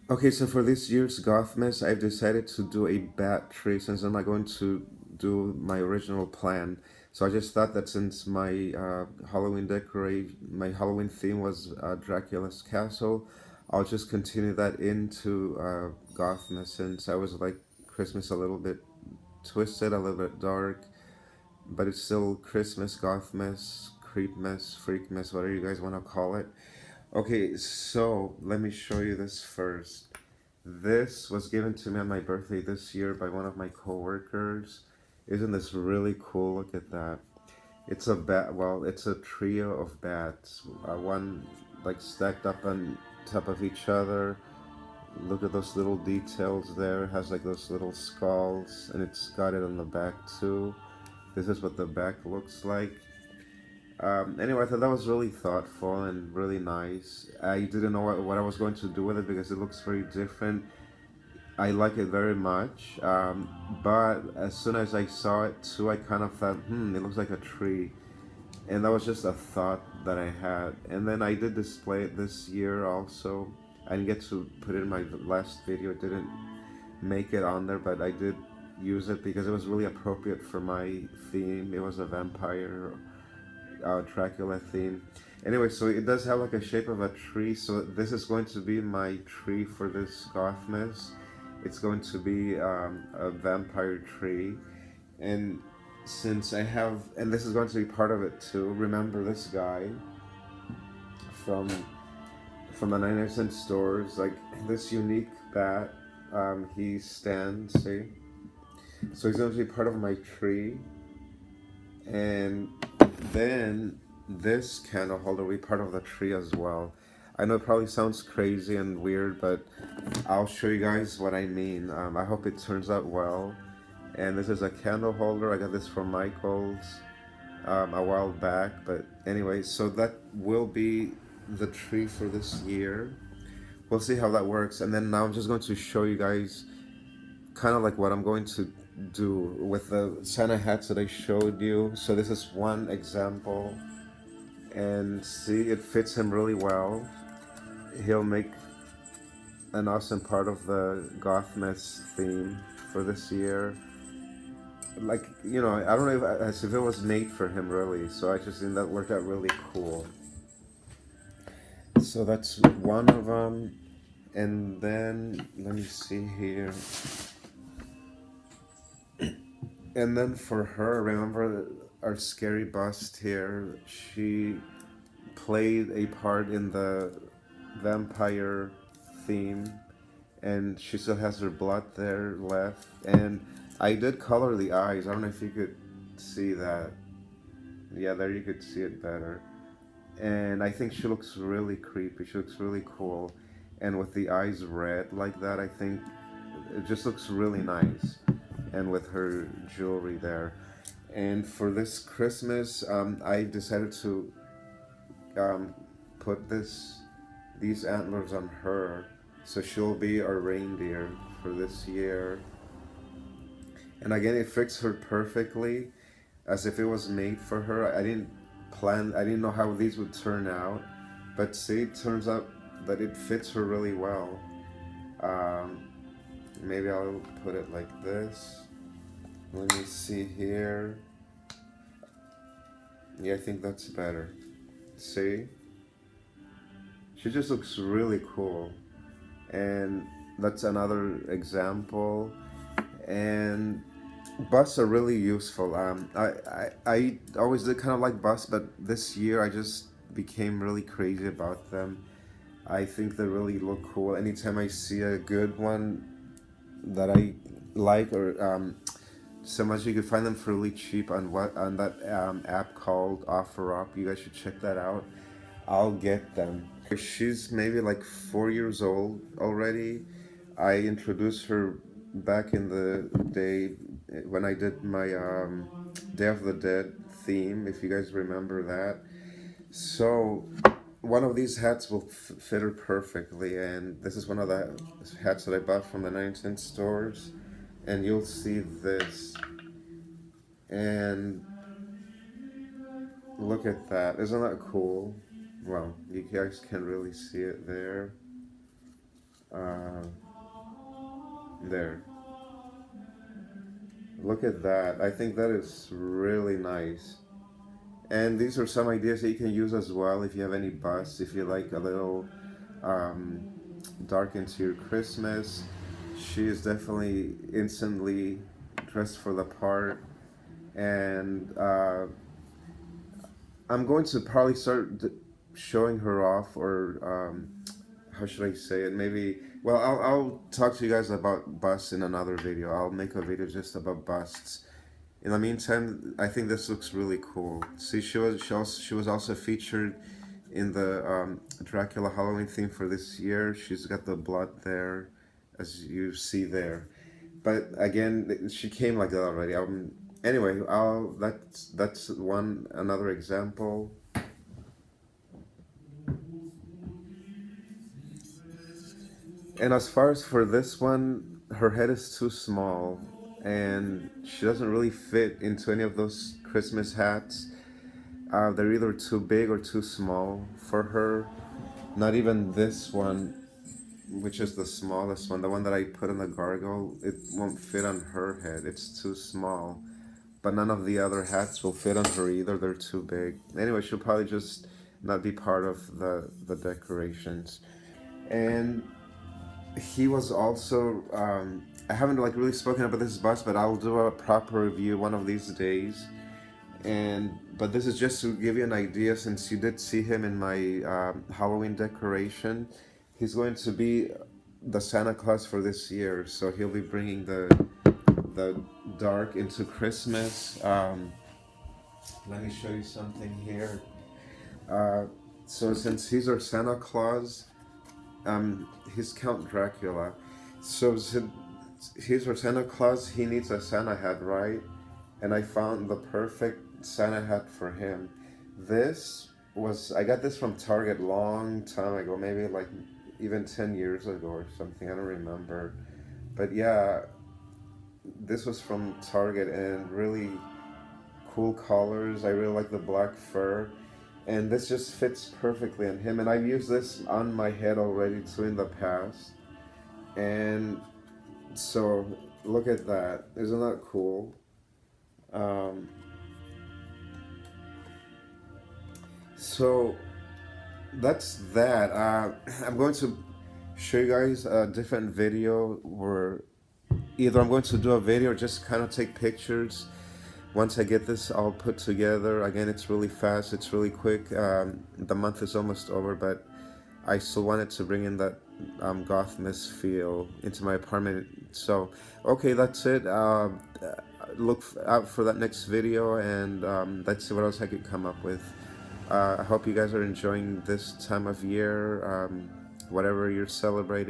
Okay, so for this year's Gothmas, I've decided to do a bat tree since I'm not going to do my original plan. So I just thought that since my my Halloween theme was Dracula's castle, I'll just continue that into Gothmas since I was like Christmas a little bit twisted, a little bit dark, but it's still Christmas, Gothmas, Creepmas, Freakmas, whatever you guys want to call it. Okay, so let me show you this first. This was given to me on my birthday this year by one of my coworkers. Isn't this really cool? Look at that. It's a bat. Well, it's a trio of bats. One like stacked up on top of each other. Look at those little details there. It has like those little skulls, and it's got it on the back too. This is what the back looks like. Anyway, I thought that was really thoughtful and really nice. I didn't know what I was going to do with it because it looks very different. I like it very much, but as soon as I saw it too, I kind of thought, it looks like a tree. And that was just a thought that I had. And then I did display it this year also. I didn't get to put it in my last video, it didn't make it on there, but I did use it because it was really appropriate for my theme. It was a vampire Dracula theme. Anyway, so it does have like a shape of a tree. So this is going to be my tree for this Gothmas. It's going to be a vampire tree, and since I have, and this is going to be part of it too. Remember this guy from from the 99-cent stores, like this unique bat. He stands. See, so he's going to be part of my tree, and then this candle holder will be part of the tree as well. I know it probably sounds crazy and weird, but I'll show you guys what I mean. I hope it turns out well. And this is a candle holder. I got this from Michael's a while back. But anyway, so that will be the tree for this year. We'll see how that works. And then now I'm just going to show you guys kind of like what I'm going to do with the Santa hats that I showed you. So this is one example. And see, it fits him really well. He'll make an awesome part of the Gothmas theme for this year. Like, I don't know if, as if it was made for him really, so I just think that worked out really cool. So that's one of them. And then let me see here. And then for her, remember our scary bust here? She played a part in the vampire theme, and she still has her blood there left. And I did color the eyes. I don't know if you could see that. Yeah, there you could see it better. And I think she looks really creepy. She looks really cool. And with the eyes red like that, I think it just looks really nice. And with her jewelry there. And for this Christmas, I decided to um, put these antlers on her, so she'll be our reindeer for this year. And again, it fits her perfectly, as if it was made for her. I didn't know how these would turn out, but see, it turns out that it fits her really well. Um, Maybe I'll put it like this. Let me see here. Yeah, I think that's better. See? She just looks really cool. And that's another example. And busts are really useful. I always did kind of like busts, but this year I just became really crazy about them. I think they really look cool. Anytime I see a good one that I like, or so much you can find them for really cheap on that app called OfferUp. You guys should check that out. I'll get them. She's maybe like 4 years old already. I introduced her back in the day when I did my Day of the Dead theme, if you guys remember that. So one of these hats will fit her perfectly, and this is one of the hats that I bought from the 9-cent stores. And you'll see this. And look at that. Isn't that cool? Well, you guys can really see it there. Uh, there. Look at that. I think that is really nice. And these are some ideas that you can use as well if you have any busts, if you like a little um, dark into your Christmas. She is definitely instantly dressed for the part. And I'm going to probably start showing her off, or how should I say it? Maybe. Well, I'll talk to you guys about busts in another video. I'll make a video just about busts. In the meantime, I think this looks really cool. See, she was also featured in the Dracula Halloween theme for this year. She's got the blood there, as you see there. But again, she came like that already. Anyway, that's one another example. And as far as for this one, her head is too small, and she doesn't really fit into any of those Christmas hats. They're either too big or too small for her. Not even this one, which is the smallest one, the one that I put in the gargoyle, it won't fit on her head. It's too small. But none of the other hats will fit on her either. They're too big. Anyway, she'll probably just not be part of the decorations. And he was also I haven't like really spoken about this bus, but I'll do a proper review one of these days. And but this is just to give you an idea, since you did see him in my Halloween decoration. He's going to be the Santa Claus for this year, so he'll be bringing the dark into Christmas. Let me show you something here. uh, so since he's our Santa Claus, he's Count Dracula. So since he's our Santa Claus, he needs a Santa hat, right? And I found the perfect Santa hat for him. I got this from Target long time ago, maybe like even 10 years ago or something, I don't remember. But yeah, this was from Target, and really cool colors. I really like the black fur. And this just fits perfectly on him. And I've used this on my head already too in the past. And so look at that. Isn't that cool? Um, so that's that. I'm going to show you guys a different video where either I'm going to do a video or just kind of take pictures. Once I get this all put together, again, it's really fast, it's really quick. The month is almost over, but I still wanted to bring in that Gothmas feel into my apartment. So, okay, that's it. Look out for that next video, and let's see what else I could come up with. I hope you guys are enjoying this time of year, whatever you're celebrating.